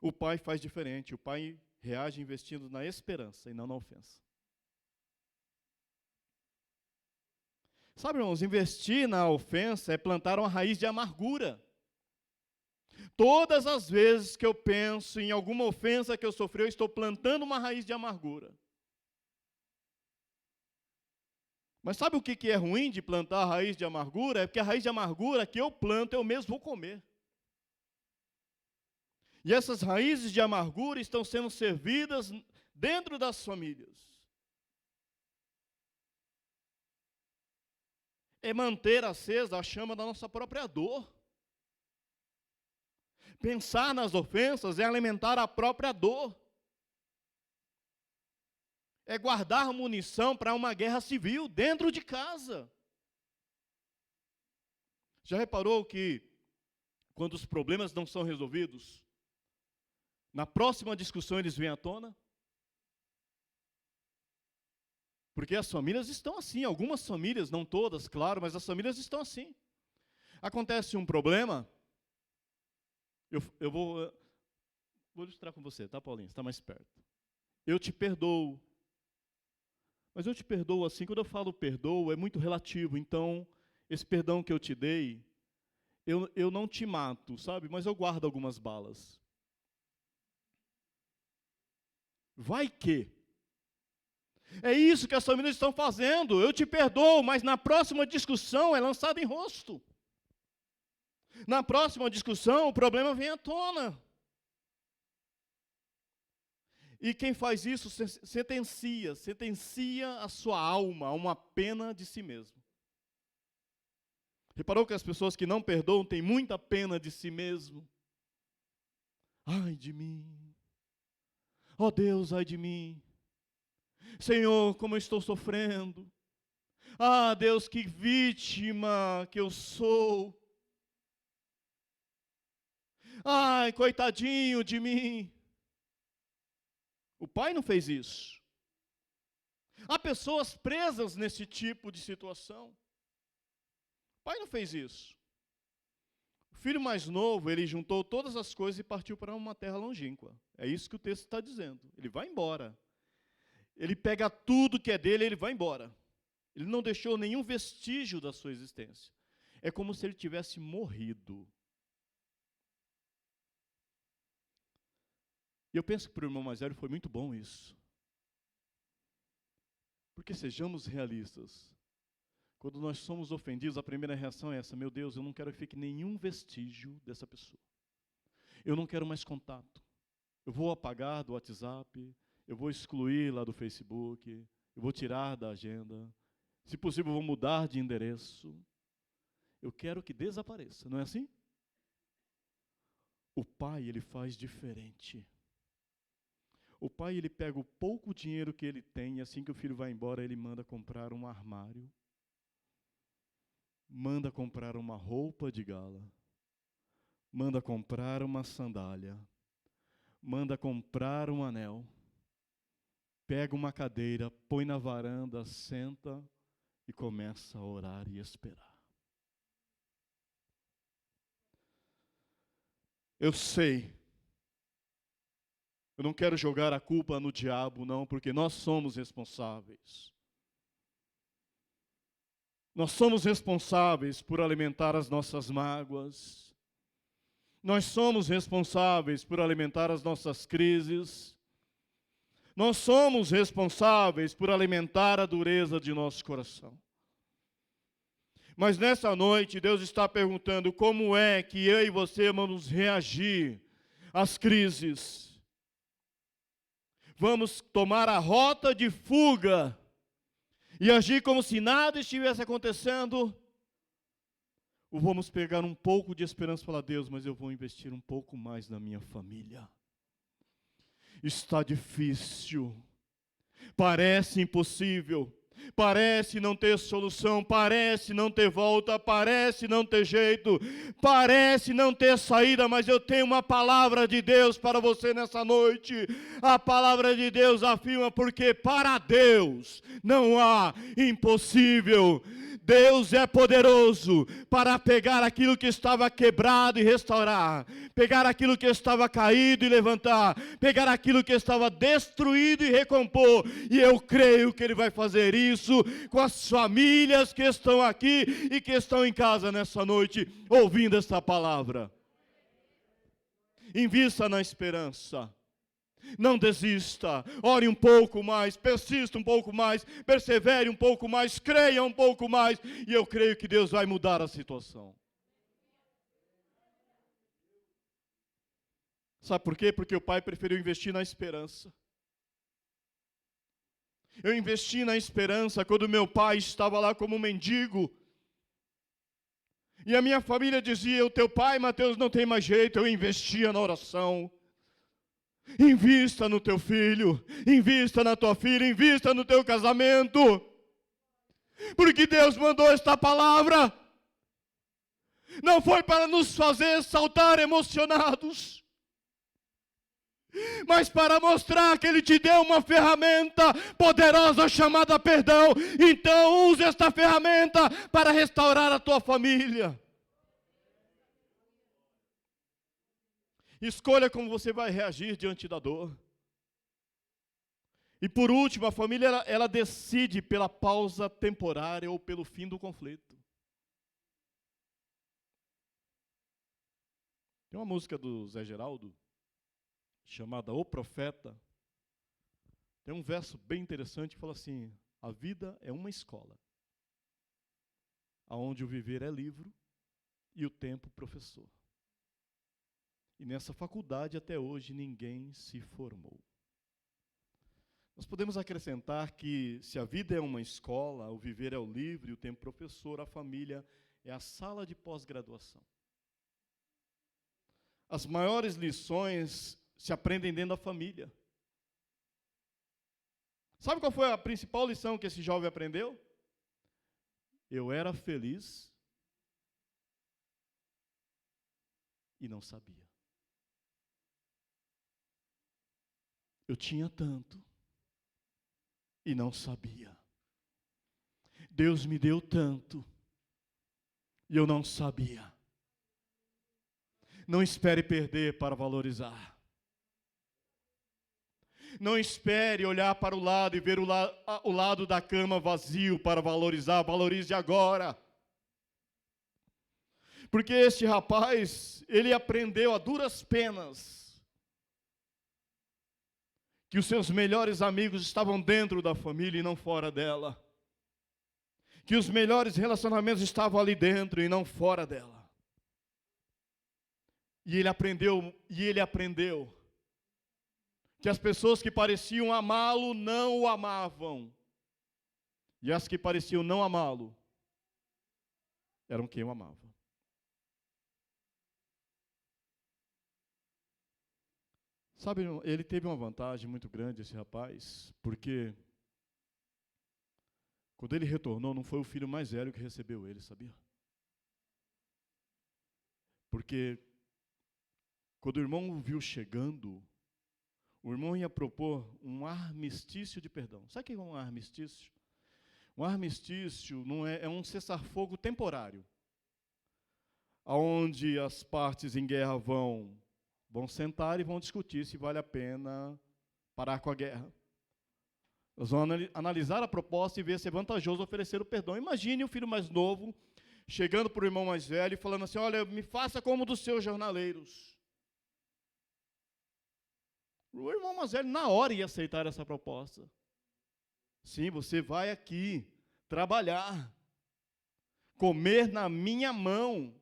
O pai faz diferente, o pai reage investindo na esperança e não na ofensa. Sabe, irmãos, investir na ofensa é plantar uma raiz de amargura. Todas as vezes que eu penso em alguma ofensa que eu sofri, eu estou plantando uma raiz de amargura. Mas sabe o que é ruim de plantar a raiz de amargura? É porque a raiz de amargura que eu planto, eu mesmo vou comer. E essas raízes de amargura estão sendo servidas dentro das famílias. É manter acesa a chama da nossa própria dor. Pensar nas ofensas é alimentar a própria dor. É guardar munição para uma guerra civil dentro de casa. Já reparou que quando os problemas não são resolvidos, na próxima discussão eles vêm à tona? Porque as famílias estão assim, algumas famílias, não todas, claro, mas as famílias estão assim. Acontece um problema, eu vou ilustrar com você, tá, Paulinho? Você está mais perto. Eu te perdoo. Mas eu te perdoo assim, quando eu falo perdoo, é muito relativo. Então, esse perdão que eu te dei, eu não te mato, sabe? Mas eu guardo algumas balas. Vai que. É isso que as famílias estão fazendo. Eu te perdoo, mas na próxima discussão é lançado em rosto. Na próxima discussão, o problema vem à tona. E quem faz isso sentencia a sua alma a uma pena de si mesmo. Reparou que as pessoas que não perdoam têm muita pena de si mesmo? Ai de mim. Ó Deus, ai de mim. Senhor, como eu estou sofrendo. Ah, Deus, que vítima que eu sou. Ai, coitadinho de mim. O pai não fez isso. Há pessoas presas nesse tipo de situação. O pai não fez isso. O filho mais novo, ele juntou todas as coisas e partiu para uma terra longínqua. É isso que o texto está dizendo. Ele vai embora. Ele pega tudo que é dele e ele vai embora. Ele não deixou nenhum vestígio da sua existência. É como se ele tivesse morrido. E eu penso que para o irmão mais velho foi muito bom isso. Porque sejamos realistas. Quando nós somos ofendidos, a primeira reação é essa: meu Deus, eu não quero que fique nenhum vestígio dessa pessoa. Eu não quero mais contato. Eu vou apagar do WhatsApp, eu vou excluir lá do Facebook, eu vou tirar da agenda. Se possível, eu vou mudar de endereço. Eu quero que desapareça, não é assim? O pai, ele faz diferente. O pai, ele pega o pouco dinheiro que ele tem, e assim que o filho vai embora, ele manda comprar um armário, manda comprar uma roupa de gala, manda comprar uma sandália, manda comprar um anel, pega uma cadeira, põe na varanda, senta e começa a orar e esperar. Eu sei. Eu não quero jogar a culpa no diabo, não, porque nós somos responsáveis. Nós somos responsáveis por alimentar as nossas mágoas. Nós somos responsáveis por alimentar as nossas crises. Nós somos responsáveis por alimentar a dureza de nosso coração. Mas nessa noite, Deus está perguntando como é que eu e você vamos reagir às crises. Vamos tomar a rota de fuga e agir como se nada estivesse acontecendo? Ou vamos pegar um pouco de esperança e falar: Deus, mas eu vou investir um pouco mais na minha família. Está difícil, parece impossível, parece não ter solução, parece não ter volta, parece não ter jeito, parece não ter saída, mas eu tenho uma palavra de Deus para você nessa noite. A palavra de Deus afirma: porque para Deus não há impossível. Deus é poderoso para pegar aquilo que estava quebrado e restaurar, pegar aquilo que estava caído e levantar, pegar aquilo que estava destruído e recompor. E eu creio que Ele vai fazer isso com as famílias que estão aqui e que estão em casa nessa noite, ouvindo esta palavra. Invista na esperança. Não desista, ore um pouco mais, persista um pouco mais, persevere um pouco mais, creia um pouco mais, e eu creio que Deus vai mudar a situação. Sabe por quê? Porque o pai preferiu investir na esperança. Eu investi na esperança quando meu pai estava lá como mendigo. E a minha família dizia, o teu pai, Mateus, não tem mais jeito. Eu investia na oração. Invista no teu filho, invista na tua filha, invista no teu casamento. Porque Deus mandou esta palavra. Não foi para nos fazer saltar emocionados, mas para mostrar que Ele te deu uma ferramenta poderosa chamada perdão. Então use esta ferramenta para restaurar a tua família. Escolha como você vai reagir diante da dor. E por último, a família ela decide pela pausa temporária ou pelo fim do conflito. Tem uma música do Zé Geraldo, chamada O Profeta. Tem um verso bem interessante que fala assim: a vida é uma escola, aonde o viver é livro e o tempo professor. E nessa faculdade até hoje ninguém se formou. Nós podemos acrescentar que se a vida é uma escola, o viver é o livro e o tempo professor, a família é a sala de pós-graduação. As maiores lições se aprendem dentro da família. Sabe qual foi a principal lição que esse jovem aprendeu? Eu era feliz e não sabia. Eu tinha tanto e não sabia. Deus me deu tanto e eu não sabia. Não espere perder para valorizar. Não espere olhar para o lado e ver o lado da cama vazio para valorizar. Valorize agora. Porque este rapaz, ele aprendeu a duras penas que os seus melhores amigos estavam dentro da família e não fora dela. Que os melhores relacionamentos estavam ali dentro e não fora dela. E ele aprendeu que as pessoas que pareciam amá-lo não o amavam. E as que pareciam não amá-lo eram quem o amava. Sabe, ele teve uma vantagem muito grande, esse rapaz, porque quando ele retornou, não foi o filho mais velho que recebeu ele, sabia? Porque quando o irmão o viu chegando, o irmão ia propor um armistício de perdão. Sabe o que é um armistício? Um armistício é um cessar-fogo temporário, onde as partes em guerra vão sentar e vão discutir se vale a pena parar com a guerra. Eles vão analisar a proposta e ver se é vantajoso oferecer o perdão. Imagine o filho mais novo chegando para o irmão mais velho e falando assim: olha, me faça como dos seus jornaleiros. O irmão mais velho na hora ia aceitar essa proposta. Sim, você vai aqui trabalhar, comer na minha mão.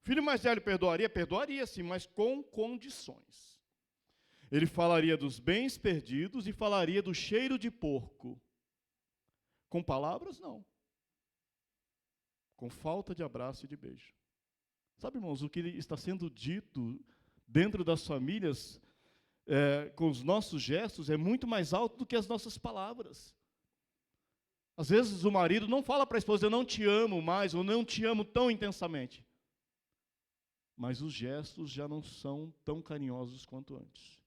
O filho mais velho perdoaria? Perdoaria sim, mas com condições. Ele falaria dos bens perdidos e falaria do cheiro de porco. Com palavras, não. Com falta de abraço e de beijo. Sabe, irmãos, o que está sendo dito dentro das famílias, com os nossos gestos, é muito mais alto do que as nossas palavras. Às vezes o marido não fala para a esposa: eu não te amo mais, ou não te amo tão intensamente. Mas os gestos já não são tão carinhosos quanto antes.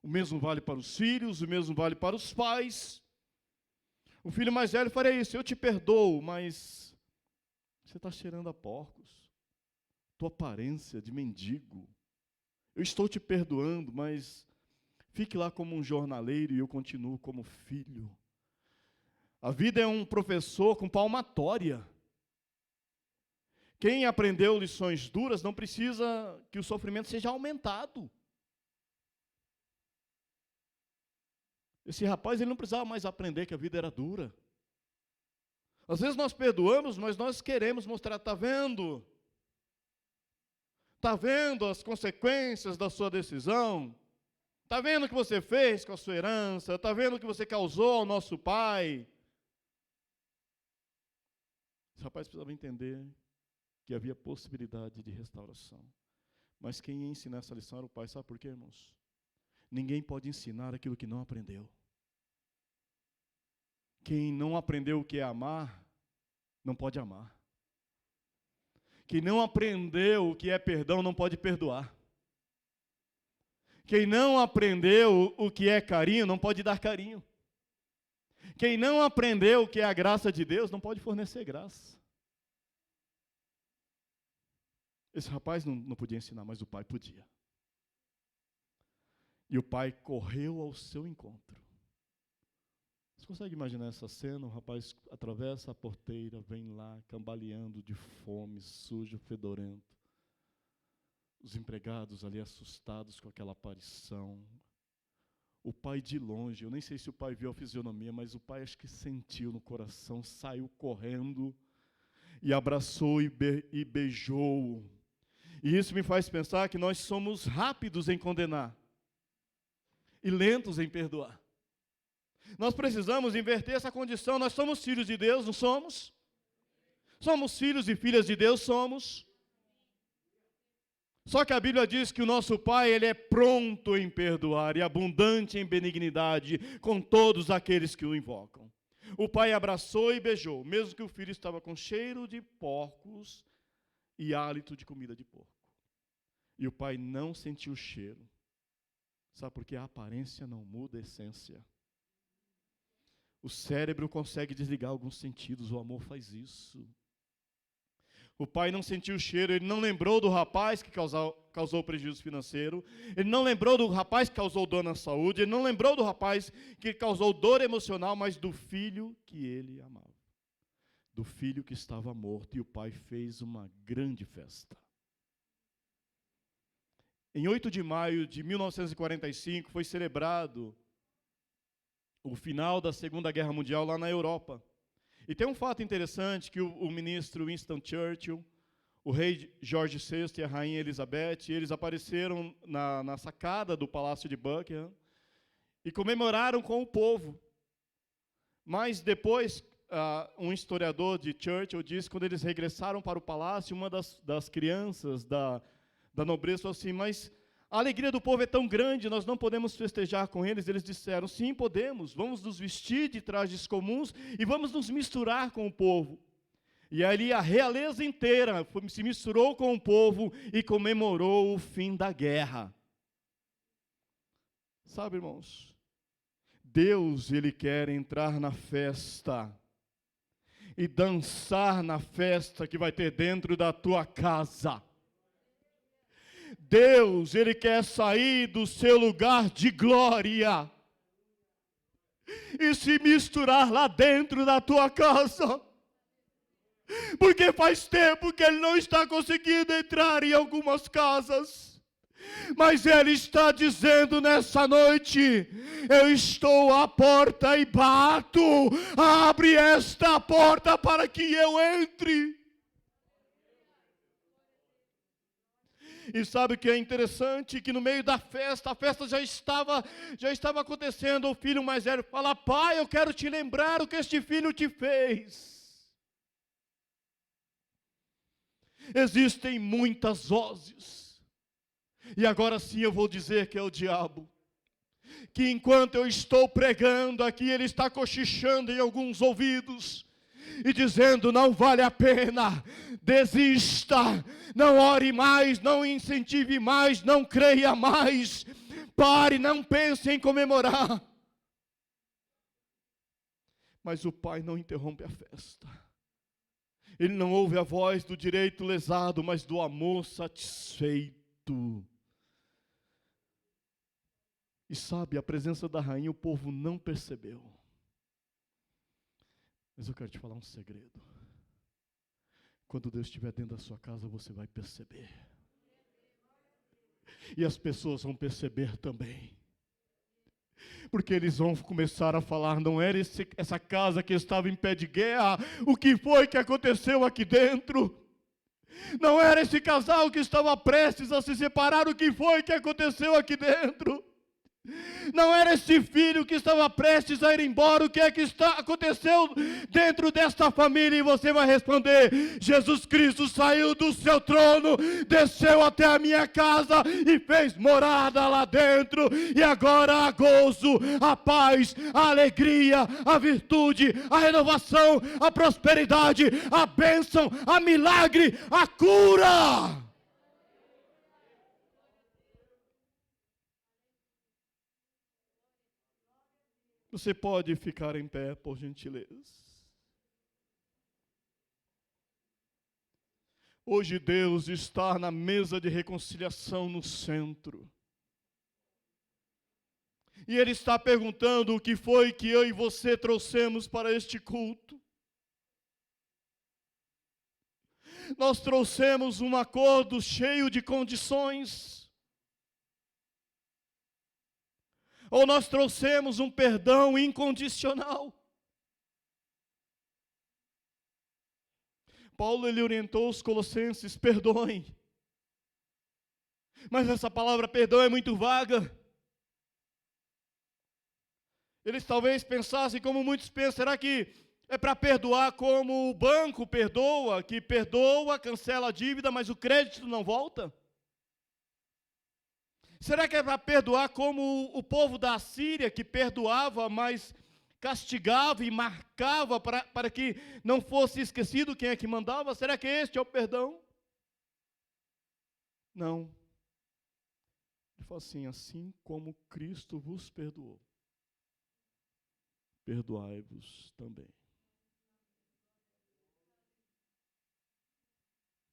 O mesmo vale para os filhos, o mesmo vale para os pais. O filho mais velho faria isso: eu te perdoo, mas você está cheirando a porcos. Tua aparência de mendigo. Eu estou te perdoando, mas fique lá como um jornaleiro e eu continuo como filho. A vida é um professor com palmatória. Quem aprendeu lições duras não precisa que o sofrimento seja aumentado. Esse rapaz, ele não precisava mais aprender que a vida era dura. Às vezes nós perdoamos, mas nós queremos mostrar, está vendo? Está vendo as consequências da sua decisão? Está vendo o que você fez com a sua herança? Está vendo o que você causou ao nosso pai? Esse rapaz precisava entender que havia possibilidade de restauração. Mas quem ia ensinar essa lição era o pai. Sabe por quê, irmãos? Ninguém pode ensinar aquilo que não aprendeu. Quem não aprendeu o que é amar, não pode amar. Quem não aprendeu o que é perdão, não pode perdoar. Quem não aprendeu o que é carinho, não pode dar carinho. Quem não aprendeu o que é a graça de Deus, não pode fornecer graça. Esse rapaz não podia ensinar, mas o pai podia. E o pai correu ao seu encontro. Você consegue imaginar essa cena? O rapaz atravessa a porteira, vem lá, cambaleando de fome, sujo, fedorento. Os empregados ali assustados com aquela aparição. O pai de longe, eu nem sei se o pai viu a fisionomia, mas o pai acho que sentiu no coração, saiu correndo e abraçou e beijou. E isso me faz pensar que nós somos rápidos em condenar e lentos em perdoar. Nós precisamos inverter essa condição. Nós somos filhos de Deus, não somos? Somos filhos e filhas de Deus, somos. Só que a Bíblia diz que o nosso Pai, Ele é pronto em perdoar e abundante em benignidade com todos aqueles que o invocam. O pai abraçou e beijou, mesmo que o filho estava com cheiro de porcos e hálito de comida de porco. E o pai não sentiu o cheiro. Sabe por quê? A aparência não muda a essência. O cérebro consegue desligar alguns sentidos, o amor faz isso. O pai não sentiu o cheiro, ele não lembrou do rapaz que causou prejuízo financeiro, ele não lembrou do rapaz que causou dor na saúde, ele não lembrou do rapaz que causou dor emocional, mas do filho que ele amava, do filho que estava morto, e o pai fez uma grande festa. Em 8 de maio de 1945 foi celebrado o final da Segunda Guerra Mundial lá na Europa. E tem um fato interessante que o ministro Winston Churchill, o rei George VI e a rainha Elizabeth, eles apareceram na sacada do Palácio de Buckingham e comemoraram com o povo. Mas depois, um historiador de Churchill diz que quando eles regressaram para o palácio, uma das crianças da nobreza falou assim, mas a alegria do povo é tão grande, nós não podemos festejar com eles. Eles disseram, sim, podemos, vamos nos vestir de trajes comuns e vamos nos misturar com o povo. E ali a realeza inteira se misturou com o povo e comemorou o fim da guerra. Sabe, irmãos, Deus, Ele quer entrar na festa e dançar na festa que vai ter dentro da tua casa. Deus, Ele quer sair do seu lugar de glória e se misturar lá dentro da tua casa. Porque faz tempo que Ele não está conseguindo entrar em algumas casas. Mas Ele está dizendo nessa noite, eu estou à porta e bato. Abre esta porta para que eu entre. E sabe o que é interessante? Que no meio da festa, a festa já estava acontecendo. O filho mais velho fala, pai, eu quero te lembrar o que este filho te fez. Existem muitas vozes. E agora sim eu vou dizer que é o diabo. Que enquanto eu estou pregando aqui, ele está cochichando em alguns ouvidos. E dizendo, não vale a pena, desista, não ore mais, não incentive mais, não creia mais, pare, não pense em comemorar. Mas o pai não interrompe a festa. Ele não ouve a voz do direito lesado, mas do amor satisfeito. E sabe, a presença da rainha o povo não percebeu. Mas eu quero te falar um segredo. Quando Deus estiver dentro da sua casa, você vai perceber. E as pessoas vão perceber também. Porque eles vão começar a falar, não era essa casa que estava em pé de guerra, o que foi que aconteceu aqui dentro? Não era esse casal que estava prestes a se separar, o que foi que aconteceu aqui dentro? Não era esse filho que estava prestes a ir embora, o que é que aconteceu dentro desta família? E você vai responder: Jesus Cristo saiu do seu trono, desceu até a minha casa e fez morada lá dentro, e agora há gozo, a paz, a alegria, a virtude, a renovação, a prosperidade, a bênção, a milagre, a cura. Você pode ficar em pé, por gentileza. Hoje Deus está na mesa de reconciliação no centro. E Ele está perguntando o que foi que eu e você trouxemos para este culto. Nós trouxemos um acordo cheio de condições. Ou nós trouxemos um perdão incondicional. Paulo, ele orientou os colossenses: perdoem. Mas essa palavra perdão é muito vaga. Eles talvez pensassem, como muitos pensam: será que é para perdoar como o banco perdoa, que perdoa, cancela a dívida, mas o crédito não volta? Será que é para perdoar como o povo da Assíria, que perdoava, mas castigava e marcava para que não fosse esquecido quem é que mandava? Será que este é o perdão? Não. Ele fala assim: assim como Cristo vos perdoou, perdoai-vos também.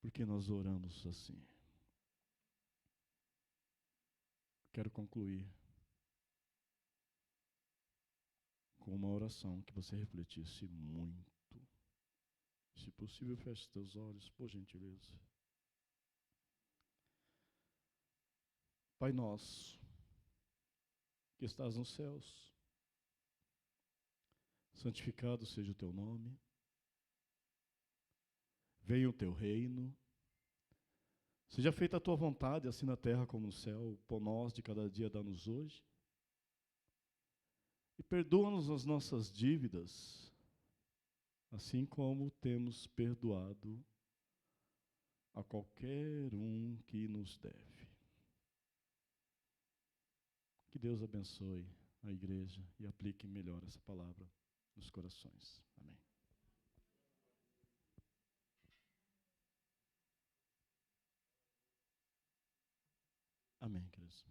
Porque nós oramos assim. Quero concluir com uma oração que você refletisse muito. Se possível, feche seus olhos, por gentileza. Pai nosso, que estás nos céus, santificado seja o teu nome. Venha o teu reino. Seja feita a tua vontade, assim na terra como no céu. O pão nosso de cada dia dá-nos hoje. E perdoa-nos as nossas dívidas, assim como temos perdoado a qualquer um que nos deve. Que Deus abençoe a igreja e aplique melhor essa palavra nos corações. Amém. Amém, queridos.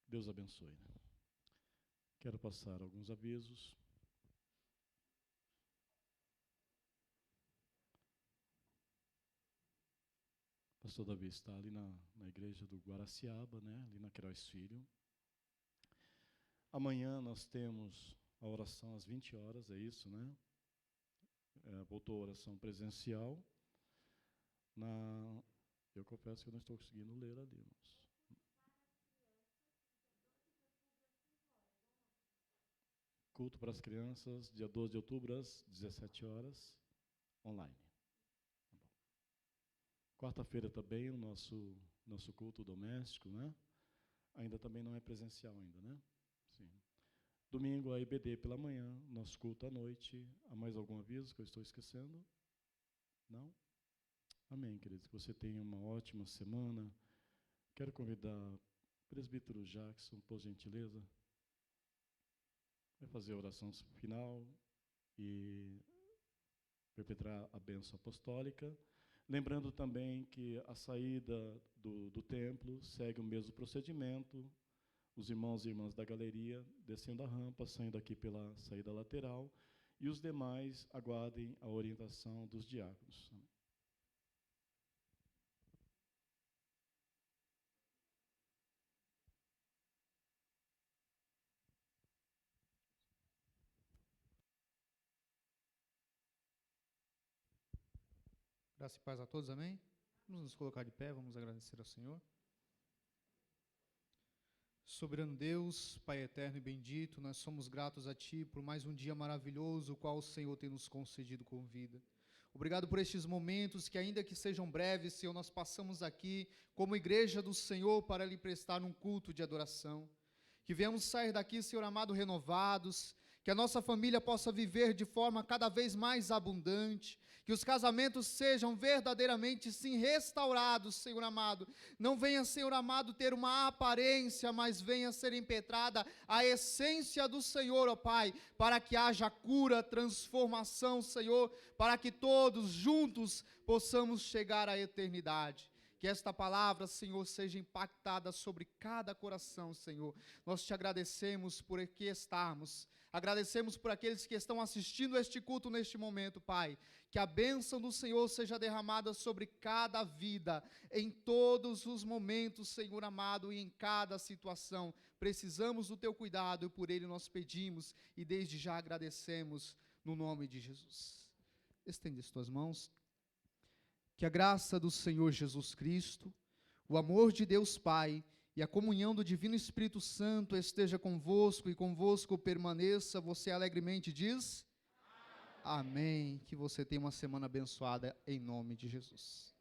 Deus abençoe. Quero passar alguns avisos. O pastor Davi está ali na igreja do Guaraciaba, né? Ali na Queiroz Filho. Amanhã nós temos a oração às 20 horas, é isso, né? Voltou a oração presencial. Eu confesso que eu não estou conseguindo ler ali, irmãos. Culto para as crianças, dia 12 de outubro, às 17 horas, online. Quarta-feira também o nosso culto doméstico, né? Ainda também não é presencial ainda, né? Sim. Domingo, a IBD pela manhã, nosso culto à noite. Há mais algum aviso que eu estou esquecendo? Não? Amém, queridos. Que você tenha uma ótima semana. Quero convidar o presbítero Jackson, por gentileza. Vai fazer a oração final e perpetrar a bênção apostólica. Lembrando também que a saída do templo segue o mesmo procedimento. Os irmãos e irmãs da galeria descendo a rampa, saindo aqui pela saída lateral, e os demais aguardem a orientação dos diáconos. Graça e paz a todos, amém? Vamos nos colocar de pé, vamos agradecer ao Senhor. Soberano Deus, Pai eterno e bendito, nós somos gratos a Ti por mais um dia maravilhoso, o qual o Senhor tem nos concedido com vida. Obrigado por estes momentos que, ainda que sejam breves, Senhor, nós passamos aqui como igreja do Senhor para lhe prestar um culto de adoração. Que venhamos sair daqui, Senhor amado, renovados, que a nossa família possa viver de forma cada vez mais abundante, que os casamentos sejam verdadeiramente, sim, restaurados, Senhor amado. Não venha, Senhor amado, ter uma aparência, mas venha ser impetrada a essência do Senhor, ó Pai, para que haja cura, transformação, Senhor, para que todos juntos possamos chegar à eternidade. Que esta palavra, Senhor, seja impactada sobre cada coração, Senhor. Nós te agradecemos por aqui estarmos. Agradecemos por aqueles que estão assistindo este culto neste momento, Pai. Que a bênção do Senhor seja derramada sobre cada vida, em todos os momentos, Senhor amado, e em cada situação. Precisamos do Teu cuidado e por Ele nós pedimos e desde já agradecemos no nome de Jesus. Estende as tuas mãos. Que a graça do Senhor Jesus Cristo, o amor de Deus Pai e a comunhão do Divino Espírito Santo esteja convosco e convosco permaneça. Você alegremente diz? Amém. Que você tenha uma semana abençoada em nome de Jesus.